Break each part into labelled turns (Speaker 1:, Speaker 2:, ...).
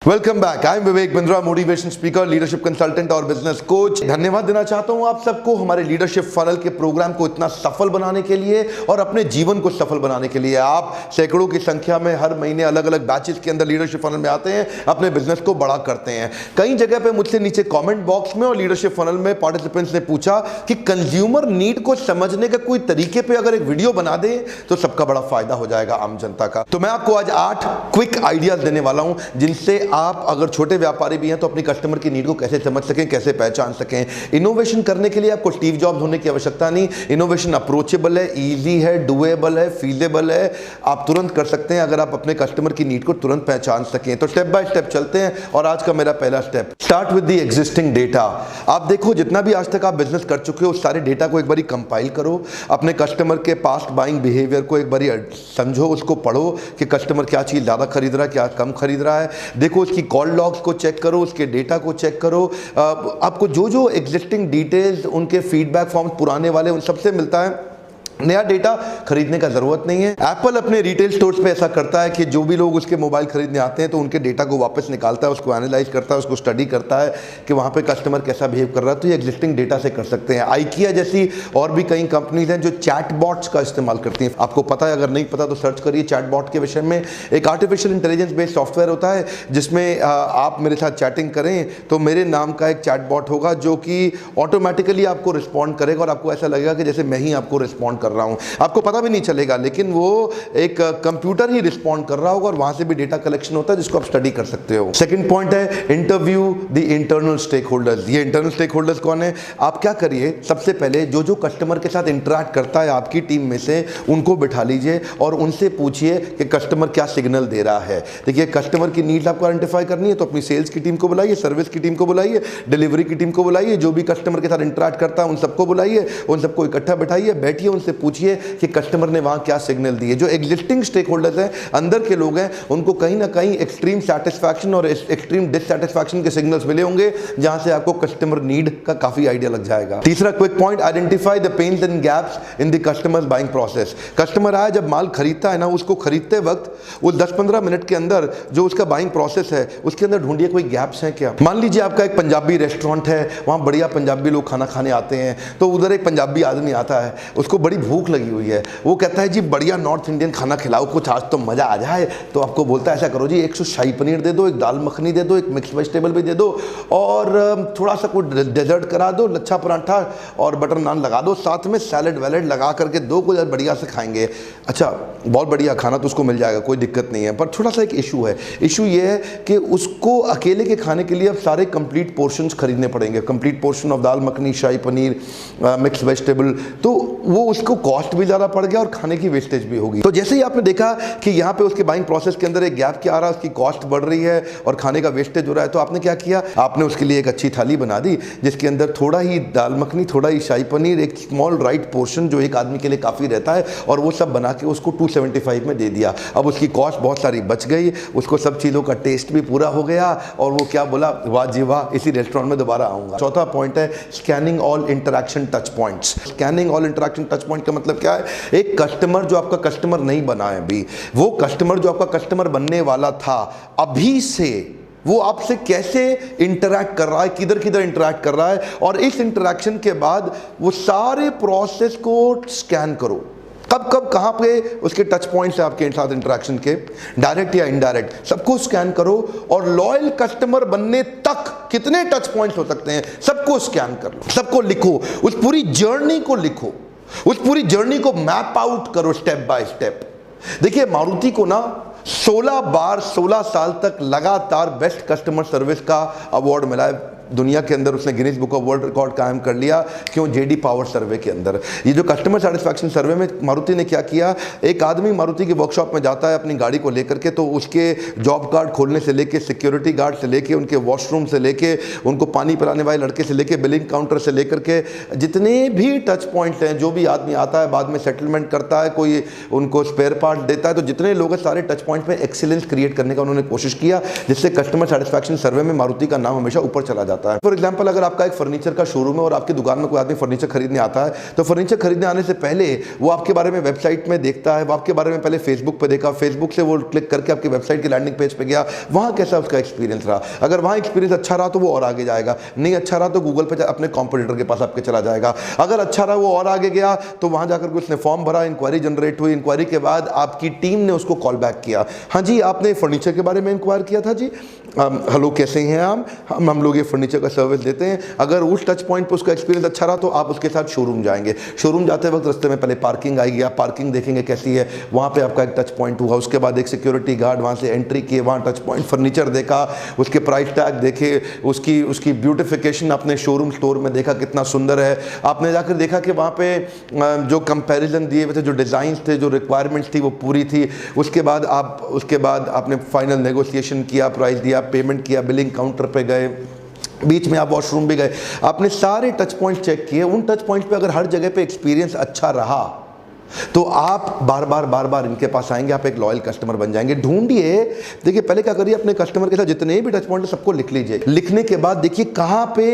Speaker 1: Welcome back. I am Vivek Bindra, motivation speaker, leadership consultant और business coach. धन्यवाद देना चाहता हूं आप सबको हमारे लीडरशिप फनल के प्रोग्राम को इतना सफल बनाने के लिए और अपने जीवन को सफल बनाने के लिए। आप सैकड़ों की संख्या में हर महीने अलग अलग बैचेस के अंदर लीडरशिप फनल में आते हैं, अपने बिजनेस को बड़ा करते हैं। कई जगह पे मुझसे नीचे कमेंट बॉक्स में और लीडरशिप फनल में पार्टिसिपेंट्स ने पूछा कि कंज्यूमर नीड को समझने का कोई तरीके पे अगर एक वीडियो बना दे तो सबका बड़ा फायदा हो जाएगा आम जनता का। तो मैं आपको आज 8 क्विक आइडियाज देने वाला हूं जिनसे आप अगर छोटे व्यापारी भी हैं तो अपनी कस्टमर की नीड को कैसे समझ सकें, कैसे पहचान सकें। इनोवेशन करने के लिए आपको स्टीव जॉब्स होने की आवश्यकता नहीं। इनोवेशन अप्रोचेबल है, इजी है, डुएबल है, फीजेबल है। आप तुरंत कर सकते हैं अगर आप अपने कस्टमर की नीड को तुरंत पहचान सकें। तो स्टेप बाय स्टेप चलते हैं और आज का मेरा पहला step, start with the existing data. आप देखो जितना भी आज तक आप बिजनेस कर चुके हो उस सारे डेटा को एक बारी कंपाइल करो। अपने कस्टमर के पास्ट बाइंग बिहेवियर को एक बारी समझो, उसको पढ़ो कि कस्टमर क्या चीज़ ज़्यादा खरीद रहा है, क्या कम खरीद रहा है। देखो उसकी कॉल लॉग्स को चेक करो, उसके डेटा को चेक करो। आपको जो जो एग्जिस्टिंग डिटेल्स, उनके फीडबैक फॉर्म पुराने वाले, उन सबसे मिलता है। नया डेटा खरीदने का जरूरत नहीं है। एप्पल अपने रिटेल स्टोर्स पे ऐसा करता है कि जो भी लोग उसके मोबाइल खरीदने आते हैं तो उनके डेटा को वापस निकालता है, उसको एनालाइज करता है, उसको स्टडी करता है कि वहाँ पे कस्टमर कैसा बिहेव कर रहा है। तो ये एग्जिस्टिंग डेटा से कर सकते हैं। आइकिया जैसी और भी कई कंपनीज हैं जो चैटबॉट्स का इस्तेमाल करती हैं। आपको पता है, अगर नहीं पता तो सर्च करिए चैटबॉट के विषय में। एक आर्टिफिशियल इंटेलिजेंस बेस्ड सॉफ्टवेयर होता है जिसमें आप मेरे साथ चैटिंग करें तो मेरे नाम का एक चैटबॉट होगा जो कि ऑटोमेटिकली आपको रिस्पॉन्ड करेगा और आपको ऐसा लगेगा कि जैसे मैं ही आपको रिस्पॉन्ड कर रहा हूं। आपको पता भी नहीं चलेगा, लेकिन वो एक कंप्यूटर ही रिस्पॉन्ड कर रहा होगा और वहां से भी डेटा कलेक्शन होता है जिसको आप स्टडी कर सकते हो। सेकंड पॉइंट है interview the internal stakeholders. ये इंटरनल स्टेक होल्डर्स कौन है? आप क्या करिए, सबसे पहले जो जो कस्टमर के साथ इंटरेक्ट करता है आपकी टीम में से उनको बिठा लीजिए और उनसे पूछिए कि कस्टमर क्या सिग्नल दे रहा है। देखिए, कस्टमर की नीड्स आपको आइडेंटिफाई करनी है तो अपनी सेल्स की टीम को बुलाइए, सर्विस की टीम को बुलाइए, डिलीवरी की टीम को बुलाइए, जो भी कस्टमर के साथ इंटरेक्ट करता है उन सबको बुलाइए, उन सबको इकट्ठा बिठाइए, बैठिए, उनसे पूछिए कि कस्टमर ने वहां क्या सिग्नल दिए। जो एग्जिस्टिंग स्टेक होल्डर्स हैं, अंदर के लोग हैं, उनको कहीं ना कहीं एक्सट्रीम सेटिस्फैक्शन और एक्सट्रीम डिससैटिस्फैक्शन के सिग्नल्स मिले होंगे जहां से आपको कस्टमर नीड का काफी आइडिया लग जाएगा। तीसरा quick point, identify the pains and gaps in the customers buying process. Customer आया, जब माल खरीदता है ना, उसको खरीदते वक्त वो 10-15 मिनट के अंदर जो उसका बाइंग प्रोसेस है उसके अंदर ढूंढिए कोई गैप्स हैं क्या। मान लीजिए आपका एक पंजाबी रेस्टोरेंट है, वहां बढ़िया पंजाबी लोग खाना खाने आते हैं, तो उधर एक पंजाबी आदमी आता है, उसको बड़ी भूख लगी हुई है, वो कहता है जी बढ़िया नॉर्थ इंडियन खाना खिलाओ कुछ, आज तो मजा आ जाए। तो आपको बोलता है ऐसा करो जी, 100 शाही पनीर दे दो, एक दाल मखनी दे दो, एक मिक्स वेजिटेबल भी दे दो और थोड़ा सा कोई डेजर्ट करा दो, लच्छा पराठा और बटर नान लगा दो, साथ में सैलड वैलड लगा करके दो, कुछ बढ़िया से खाएंगे। अच्छा, बहुत बढ़िया खाना तो उसको मिल जाएगा, कोई दिक्कत नहीं है, पर थोड़ा सा एक इशू है। इशू ये है कि उसको अकेले के खाने के लिए अब सारे कंप्लीट पोर्शंस खरीदने पड़ेंगे, complete portion of dal makhani, shahi paneer, mix vegetable, तो वो उसको कॉस्ट भी ज़्यादा पड़ गया और खाने की वेस्टेज भी होगी। तो जैसे ही आपने देखा कि यहाँ पे उसके बाइंग प्रोसेस के अंदर एक गैप क्या आ रहा है, उसकी कॉस्ट बढ़ रही है और खाने का वेस्टेज हो रहा है, तो आपने क्या किया, आपने उसके लिए एक अच्छी थाली बना दी जिसके अंदर थोड़ा ही दाल मखनी, थोड़ा ही शाही पनीर, एक स्मॉल राइट पोर्शन जो एक आदमी के लिए काफ़ी रहता है, और वो सब बना के उसको 275 में दे दिया। अब उसकी कॉस्ट बहुत सारी बच गई, उसको सब चीज़ों का टेस्ट भी पूरा हो गया और वो क्या बोला, वाह जी वाह, इसी रेस्टोरेंट में दोबारा आऊँगा। चौथा पॉइंट है scanning all interaction touch points. Scanning all interaction touch point का मतलब क्या है? एक कस्टमर जो आपका कस्टमर नहीं बना है अभी, वो कस्टमर जो आपका कस्टमर बनने वाला था, अभी से वो आपसे कैसे इंटरैक्ट कर रहा है, किधर किधर इंटरैक्ट कर रहा है, और इस इंटरैक्शन के बाद वो सारे प्रोसेस को स्कैन करो। कब कब कहाँ पे उसके टच पॉइंट्स है आपके साथ इंटरैक्शन के, डायरेक्ट या इनडायरेक्ट, सबको स्कैन करो। और लॉयल कस्टमर बनने तक कितने टच पॉइंट्स हो सकते हैं, सबको स्कैन कर लो, सबको लिखो, उस पूरी जर्नी को लिखो, उस पूरी जर्नी को मैप आउट करो स्टेप बाय स्टेप। देखिए, मारुति को ना 16 बार 16 साल तक लगातार बेस्ट कस्टमर सर्विस का अवार्ड मिला है दुनिया के अंदर। उसने Guinness book of world record कायम कर लिया। क्यों? जेडी पावर सर्वे के अंदर। ये जो कस्टमर सेटिस्फैक्शन सर्वे में मारुति ने क्या किया, एक आदमी मारुति की वर्कशॉप में जाता है अपनी गाड़ी को लेकर के, तो उसके जॉब कार्ड खोलने से लेके, सिक्योरिटी गार्ड से लेके, उनके वॉशरूम से लेके, उनको पानी पिलाने वाले लड़के से लेके, बिलिंग काउंटर से लेकर के, जितने भी टच पॉइंट्स हैं, जो भी आदमी आता है बाद में सेटलमेंट करता है, कोई उनको स्पेयर पार्ट देता है, तो जितने लोग हैं सारे टच पॉइंट में एक्सीलेंस क्रिएट करने का उन्होंने कोशिश किया, जिससे कस्टमर सेटिस्फैक्शन सर्वे में मारुति का नाम हमेशा ऊपर चला जाता है। जाता है। फॉर एग्जाम्पल, अगर आपका एक फर्नीचर का शोरूम है और आपकी दुकान में कोई आदमी फर्नीचर खरीदने आता है, तो फर्नीचर खरीदने आने से पहले वो आपके बारे में वेबसाइट में देखता है, वो आपके बारे में पहले फेसबुक पे देखा, फेसबुक से वो क्लिक करके आपकी वेबसाइट की लैंडिंग पेज पे गया, वहां कैसा उसका एक्सपीरियंस रहा। अगर वहां एक्सपीरियंस अच्छा रहा तो वो और आगे जाएगा, नहीं अच्छा रहा तो गूगल पे अपने कॉम्पिटिटर के पास आपके चला जाएगा। अगर अच्छा रहा वो और आगे गया तो वहां जाकर के उसने फॉर्म भरा, इंक्वायरी जनरेट हुई, इंक्वायरी के बाद आपकी टीम ने उसको कॉल बैक किया, हाँ जी आपने फर्नीचर के बारे में इंक्वायर किया था जी, हेलो कैसे हैं आप, हम लोग ये फर्नीचर का सर्विस देते हैं। अगर उस टच पॉइंट पर उसका एक्सपीरियंस अच्छा रहा तो आप उसके साथ शोरूम जाएंगे। शोरूम जाते वक्त रास्ते में पहले पार्किंग आएगी, आप पार्किंग देखेंगे कैसी है, वहाँ पे आपका एक टच पॉइंट हुआ। उसके बाद एक सिक्योरिटी गार्ड वहाँ से एंट्री किए, वहाँ टच पॉइंट फर्नीचर देखा, उसके प्राइस टैग देखे, उसकी ब्यूटिफिकेशन अपने शोरूम स्टोर में देखा कितना सुंदर है। आपने जाकर देखा कि वहाँ पे जो कंपैरिजन दिए हुए थे, जो डिज़ाइन थे, जो रिक्वायरमेंट्स थी वो पूरी थी। उसके बाद आपने फाइनल नेगोशिएशन किया, प्राइस दिया, पेमेंट किया, बिलिंग काउंटर पे गए, बीच में आप वॉशरूम भी गए, आपने सारे टच पॉइंट चेक किए। उन टच पॉइंट पे अगर हर जगह पे एक्सपीरियंस अच्छा रहा तो आप बार बार इनके पास आएंगे, आप एक लॉयल कस्टमर बन जाएंगे। ढूंढिए, देखिए पहले क्या करिए, अपने कस्टमर के साथ जितने भी टच पॉइंट है सबको लिख लीजिए। लिखने के बाद देखिए कहाँ पे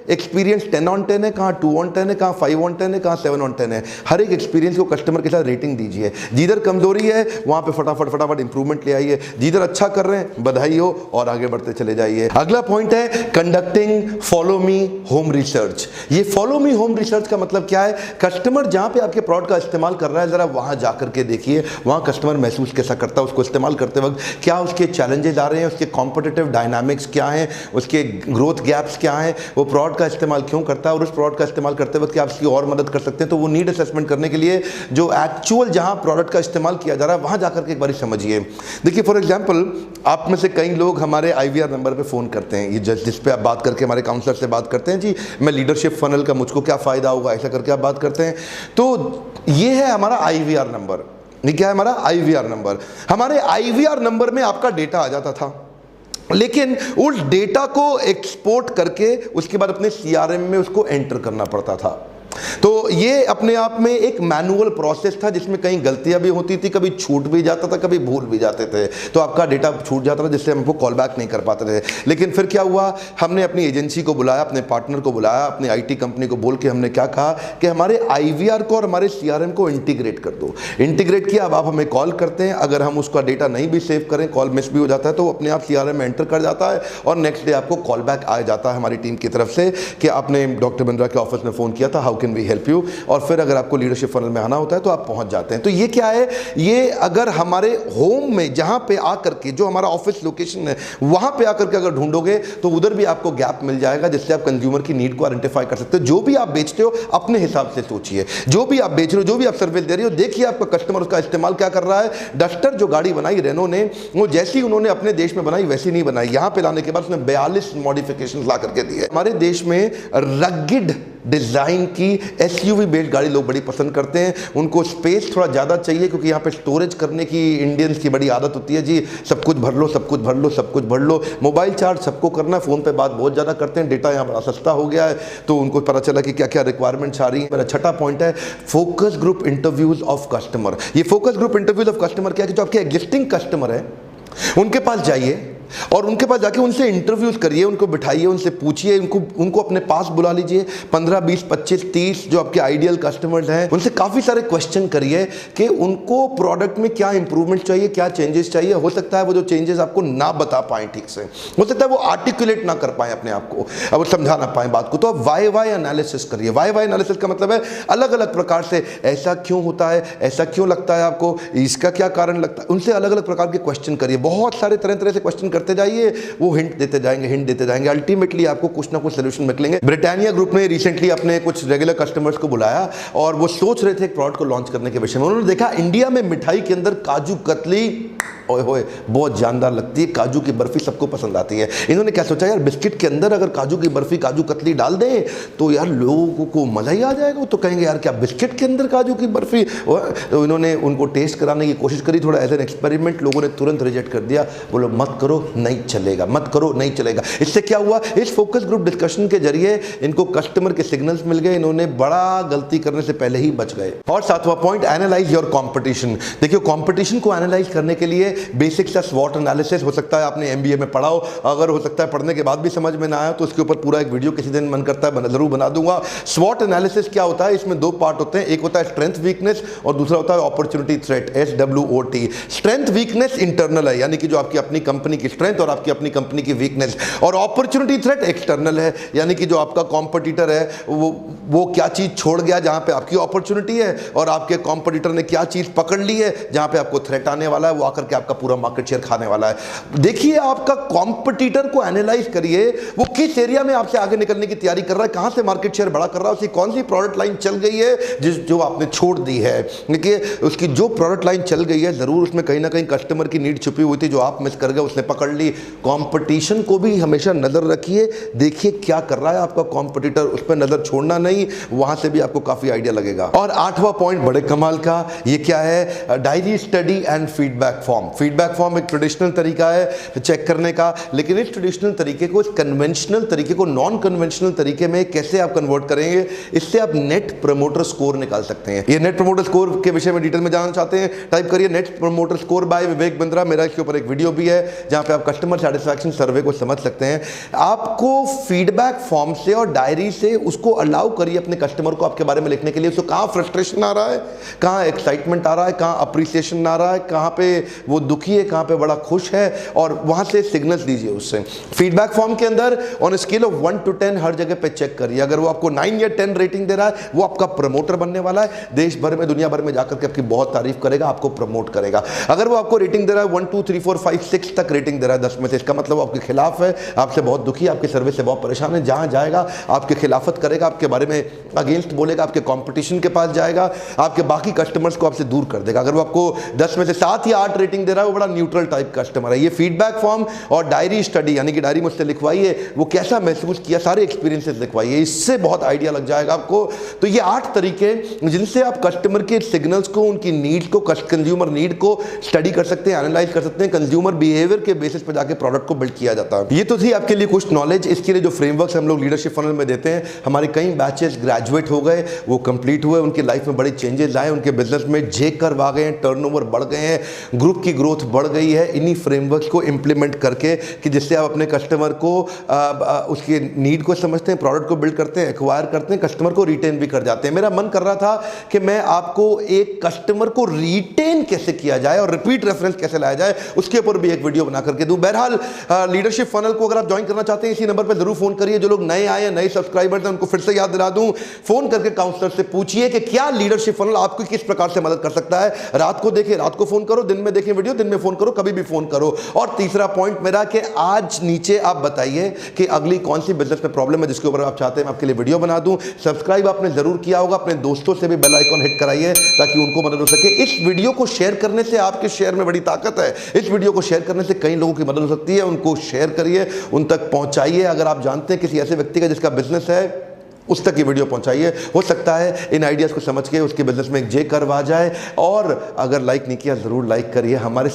Speaker 1: एक्सपीरियंस 10 on 10 है, कहाँ 2 on 10 है, कहाँ 5 on 10 है, कहाँ 7 on 10 है। हर एक एक्सपीरियंस को कस्टमर के साथ रेटिंग दीजिए। जिधर कमजोरी है वहाँ पे फटाफट इंप्रूवमेंट ले आइए, जिधर अच्छा कर रहे हैं बधाई हो और आगे बढ़ते चले जाइए। अगला पॉइंट है conducting follow me home research. ये फॉलो मी होम रिसर्च का मतलब क्या है, कस्टमर जहाँ पे आपके प्रोडक्ट का इस्तेमाल कर रहा है जरा वहाँ जाकर के देखिए, वहाँ कस्टमर महसूस कैसा करता है उसको इस्तेमाल करते वक्त, क्या उसके चैलेंजेस आ रहे हैं, उसके कॉम्पिटिटिव डायनामिक्स क्या हैं, उसके ग्रोथ गैप्स क्या हैं, वो प्रोडक्ट का इस्तेमाल क्यों करता है और उस प्रोडक्ट का इस्तेमाल करते वक्त क्या आप उसकी और मदद कर सकते हैं। तो वो नीड असेसमेंट करने के लिए जो एक्चुअल जहां प्रोडक्ट का इस्तेमाल किया जा रहा है वहां जाकर के एक बार समझिए। देखिए फॉर एग्जांपल, आप में से कई लोग हमारे IVR नंबर पे फ़ोन करते हैं, ये जिस पे आप बात करके हमारे काउंसलर से बात करते हैं, जी मैं लीडरशिप फनल का मुझको क्या फ़ायदा होगा, ऐसा करके आप बात करते हैं। तो ये है हमारा IVR नंबर। ये क्या है हमारा IVR नंबर। हमारे IVR नंबर में आपका डेटा आ जाता था, लेकिन उस डेटा को एक्सपोर्ट करके उसके बाद अपने CRM में उसको एंटर करना पड़ता था। तो ये अपने आप में एक मैनुअल प्रोसेस था जिसमें कई गलतियां भी होती थी, कभी छूट भी जाता था, कभी भूल भी जाते थे, तो आपका डेटा छूट जाता था जिससे हमको कॉल बैक नहीं कर पाते थे। लेकिन फिर क्या हुआ, हमने अपनी एजेंसी को बुलाया, अपने पार्टनर को बुलाया, अपनी IT कंपनी को बोल के हमने क्या कहा कि हमारे IVR को और हमारे CRM को इंटीग्रेट कर दो। इंटीग्रेट किया, अब आप हमें कॉल करते हैं, अगर हम उसका डेटा नहीं भी सेव करें, कॉल मिस भी हो जाता है तो अपने आप CRM में एंटर कर जाता है और नेक्स्ट डे आपको कॉल बैक आ जाता है हमारी टीम की तरफ से कि आपने डॉक्टर बिंद्रा के ऑफिस में फ़ोन किया था, how can we help you. और फिर अगर आपको लीडरशिप फनल में आना होता है तो आप पहुंच जाते हैं। तो ये क्या है, ये अगर हमारे होम में जहां पे आकर के जो हमारा ऑफिस लोकेशन है वहां पे आकर के अगर ढूंढोगे तो उधर भी आपको गैप मिल जाएगा जिससे आप कंज्यूमर की नीड को आइडेंटिफाई कर सकते हो। जो भी आप बेचते हो अपने हिसाब से सोचिए, जो भी आप बेच रहे हो, जो भी आप सर्विस दे रहे हो, देखिए आपका कस्टमर उसका इस्तेमाल क्या कर रहा है। डस्टर जो गाड़ी बनाई रेनो ने, वो जैसी उन्होंने अपने देश में बनाई वैसी नहीं बनाई, यहां पे लाने के बाद उसने 42 मॉडिफिकेशन ला करके दिए। हमारे देश में रगिड डिज़ाइन की SUV बेस्ड गाड़ी लोग बड़ी पसंद करते हैं, उनको स्पेस थोड़ा ज़्यादा चाहिए क्योंकि यहाँ पे स्टोरेज करने की इंडियंस की बड़ी आदत होती है, जी सब कुछ भर लो, सब कुछ भर लो, सब कुछ भर लो। मोबाइल चार्ज सबको करना है, फ़ोन पे बात बहुत ज़्यादा करते हैं, डेटा यहाँ बड़ा सस्ता हो गया है, तो उनको पता चला कि क्या क्या रिक्वायरमेंट्स आ रही है। मेरा छठा पॉइंट है focus group interviews of customer. ये focus group interviews of customer क्या है कि जो आपके एग्जिस्टिंग कस्टमर है उनके पास जाइए और उनके पास जाके उनसे इंटरव्यूज करिए, उनको बिठाइए, उनसे पूछिए, उनको अपने पास बुला लीजिए। 15, 20, 25, 30 जो आपके आइडियल कस्टमर्स हैं उनसे काफ़ी सारे क्वेश्चन करिए कि उनको प्रोडक्ट में क्या इंप्रूवमेंट चाहिए, क्या चेंजेस चाहिए। हो सकता है वो जो चेंजेस आपको ना बता पाएं ठीक से, हो सकता है वो आर्टिकुलेट ना कर पाएं अपने आप को, अब वो समझा ना पाएं बात को, तो आप वाई एनालिसिस करिए। वाई एनालिसिस का मतलब है अलग अलग प्रकार से, ऐसा क्यों होता है, ऐसा क्यों लगता है आपको, इसका क्या कारण लगता है, उनसे अलग अलग प्रकार के क्वेश्चन करिए। बहुत सारे तरह तरह से क्वेश्चन करते जाइए, वो हिंट देते जाएंगे, अल्टीमेटली आपको कुछ ना कुछ सोल्यूशन निकलेंगे। ब्रिटानिया ग्रुप ने रिसेंटली अपने कुछ रेगुलर कस्टमर्स को बुलाया और वो सोच रहे थे एक प्रोडक्ट को लॉन्च करने के विषय में। उन्होंने देखा इंडिया में मिठाई के अंदर काजू कतली ओए होए बहुत जानदार लगती है, काजू की बर्फी सबको पसंद आती है। इन्होंने क्या सोचा, यार बिस्किट के अंदर अगर काजू की बर्फी, काजू कतली डाल दें तो यार लोगों को मजा ही आ जाएगा, वो तो कहेंगे यार क्या बिस्किट के अंदर काजू की बर्फी। तो इन्होंने उनको टेस्ट कराने की कोशिश करी, थोड़ा एज एन एक्सपेरिमेंट, लोगों ने तुरंत रिजेक्ट कर दिया, बोलो मत करो, नहीं चलेगा, मत करो नहीं चलेगा। इससे क्या हुआ, इस फोकस ग्रुप डिस्कशन के जरिए इनको कस्टमर के सिग्नल्स मिल गए, इन्होंने बड़ा गलती करने से पहले ही बच गए। और सातवां पॉइंट, एनालाइज योर कंपटीशन। देखिए कंपटीशन को एनालाइज करने के लिए बेसिक सा स्वॉट एनालिसिस, हो सकता है आपने एमबीए में पढ़ा हो, अगर हो सकता है पढ़ने के बाद भी समझ में ना आया तो उसके ऊपर पूरा एक वीडियो किसी दिन मन करता है जरूर बना दूंगा। स्वॉट एनालिसिस क्या होता है, इसमें दो पार्ट होते हैं, एक होता है स्ट्रेंथ वीकनेस और दूसरा होता है opportunity threat, SWOT। Strength weakness internal है, यानी कि जो आपकी अपनी कंपनी की स्ट्रेंथ और आपकी अपनी कंपनी की वीकनेस, और अपॉर्चुनिटी थ्रेट एक्सटर्नल है, यानी कि जो आपका कॉम्पिटिटर है वो क्या चीज छोड़ गया जहां पे आपकी अपॉर्चुनिटी है, और आपके कॉम्पिटिटर ने क्या चीज पकड़ ली है जहां पे आपको थ्रेट आने वाला है, वो आकर के आपका पूरा मार्केट शेयर खाने वाला है। देखिए आपका कॉम्पिटिटर को एनालाइज करिए, वो किस एरिया में आपसे आगे निकलने की तैयारी कर रहा है, कहां से मार्केट शेयर बड़ा कर रहा है, उसकी कौन सी प्रोडक्ट लाइन चल गई है जो आपने छोड़ दी है। देखिए उसकी जो प्रोडक्ट लाइन चल गई है जरूर उसमें कहीं ना कहीं कस्टमर की नीड छुपी हुई थी जो आप मिस कर गए, उसने पकड़ ली। कंपटीशन को भी हमेशा नजर रखिए, देखिए क्या कर रहा है आपका कॉम्पिटिटर, उस पर नजर छोड़ना नहीं, वहां से भी आपको काफी आइडिया लगेगा। और आठवां पॉइंट बड़े कमाल का, ये क्या है, diary study and feedback form. Feedback form एक ट्रेडिशनल तरीका है चेक करने का, लेकिन इस ट्रेडिशनल तरीके को, इस कन्वेंशनल तरीके को नॉन कन्वेंशनल तरीके में कैसे आप कन्वर्ट करेंगे, इससे आप नेट प्रमोटर स्कोर निकाल सकते हैं। ये नेट प्रमोटर स्कोर के विषय में डिटेल में जानना चाहते हैं, टाइप करिए net promoter score bye Vivek Bindra. मेरा इसके ऊपर एक वीडियो भी है जहां पे आप कस्टमर सेटिस्फैक्शन सर्वे को समझ सकते हैं। आपको फीडबैक फॉर्म से और डायरी से उसको अलाउ करिए अपने कस्टमर को आपके बारे में लिखने के लिए, उसको कहां फ्रस्ट्रेशन आ रहा है, कहां एक्साइटमेंट आ रहा है, कहां अप्रिसिएशन आ रहा है, कहां पे वो दुखी है, कहां पे बड़ा खुश है, और वहां से सिग्नल्स दीजिए उससे। फीडबैक फॉर्म के अंदर ऑन स्केल ऑफ 1 to 10 हर जगह पे चेक करिए, अगर वो आपको 9 या 10 रेटिंग दे रहा है वो आपका प्रमोटर बनने वाला है, देश भर में दुनिया भर में जाकर के आपकी बहुत तारीफ करेगा, आपको प्रमोट करेगा। अगर वो आपको रेटिंग दे रहा है 1 2 3 4 5 6 तक रेटिंग दे रहा है 10 में से, इसका मतलब वो आपके खिलाफ है, आपसे बहुत दुखी है, आपकी सर्विस से बहुत परेशान है, जहां जाएगा आपके खिलाफत करेगा, आपके बारे में अगेंस्ट बोलेगा, आपके कंपटीशन के पास जाएगा, आपके बाकी कस्टमर्स को आपसे दूर कर देगा। अगर वो आपको 10 में से 7 या 8 रेटिंग दे रहा है वो बड़ा न्यूट्रल टाइप कस्टमर है। ये फीडबैक फॉर्म और डायरी स्टडी, यानी कि डायरी मुझसे लिखवाइए वो कैसा महसूस किया, सारे एक्सपीरियंसेस लिखवाइए, इससे बहुत आइडिया लग जाएगा आपको। तो ये 8 तरीके जिनसे आप कस्टमर के सिग्नल्स को, उनकी नीड्स को, कंज्यूमर नीड को स्टडी कर सकते हैं, एनालाइज कर सकते हैं, कंज्यूमर बिहेवियर के बेसिस पे जाके प्रोडक्ट को बिल्ड किया जाता है। ये तो थी आपके लिए कुछ नॉलेज। इसके लिए जो फ्रेमवर्क्स हम लोग लीडरशिप फनल में देते हैं, हमारे कई बैचेस ग्रेजुएट हो गए, वो कंप्लीट हुए, उनकी लाइफ में बड़े चेंजेस आए, उनके बिजनेस में जे कर्व आ गए हैं, टर्नओवर बढ़ गए हैं, ग्रुप की ग्रोथ बढ़ गई है, इन्हीं फ्रेमवर्क्स को इंप्लीमेंट करके, कि जिससे आप अपने कस्टमर को उसके नीड को समझते हैं, प्रोडक्ट को बिल्ड करते हैं, एक्वायर करते हैं, कस्टमर को रिटेन भी कर जाते हैं। मेरा मन कर रहा था कि मैं आपको एक कस्टमर को रिटेन कैसे किया जाए और रिपीट रेफरेंस कैसे लाया जाए, उसके ऊपर भी एक वीडियो बना करके दूं। बहरहाल लीडरशिप फनल को अगर आप ज्वाइन करना चाहते हैं इसी नंबर पर जरूर फोन करिए। जो लोग नए आए हैं, नए सब्सक्राइबर्स हैं, उनको फिर से याद दिला दूं, फोन करके काउंसलर से पूछिए कि क्या लीडरशिप फनल आपको किस प्रकार से मदद कर सकता है। रात को देखें, रात को फोन करो, दिन में देखें वीडियो, दिन में फोन करो, कभी भी फोन करो। और तीसरा पॉइंट मेरा कि आज नीचे आप बताइए कि अगली कौन सी बिजनेस में प्रॉब्लम है जिसके ऊपर आप चाहते हैं मैं आपके लिए वीडियो बना दूं। सब्सक्राइब आपने जरूर किया होगा, अपने दोस्तों से भी बेल आइकॉन हिट कराइए ताकि उनको मदद हो सके। इस वीडियो को शेयर करने से, आपके शेयर में बड़ी ताकत है, इस वीडियो को शेयर करने से कई लोगों की मदद हो सकती है। उनको शेयर करिए, उन तक पहुंचाइए। अगर आप जानते हैं किसी ऐसे व्यक्ति का जिसका बिजनेस है, उस तक ये वीडियो पहुंचाइए। हो सकता है इन आइडियाज को समझ के उसके बिजनेस में एक जे कर्व आ जाए। और अगर लाइक नहीं किया जरूर लाइक करिए। हमारे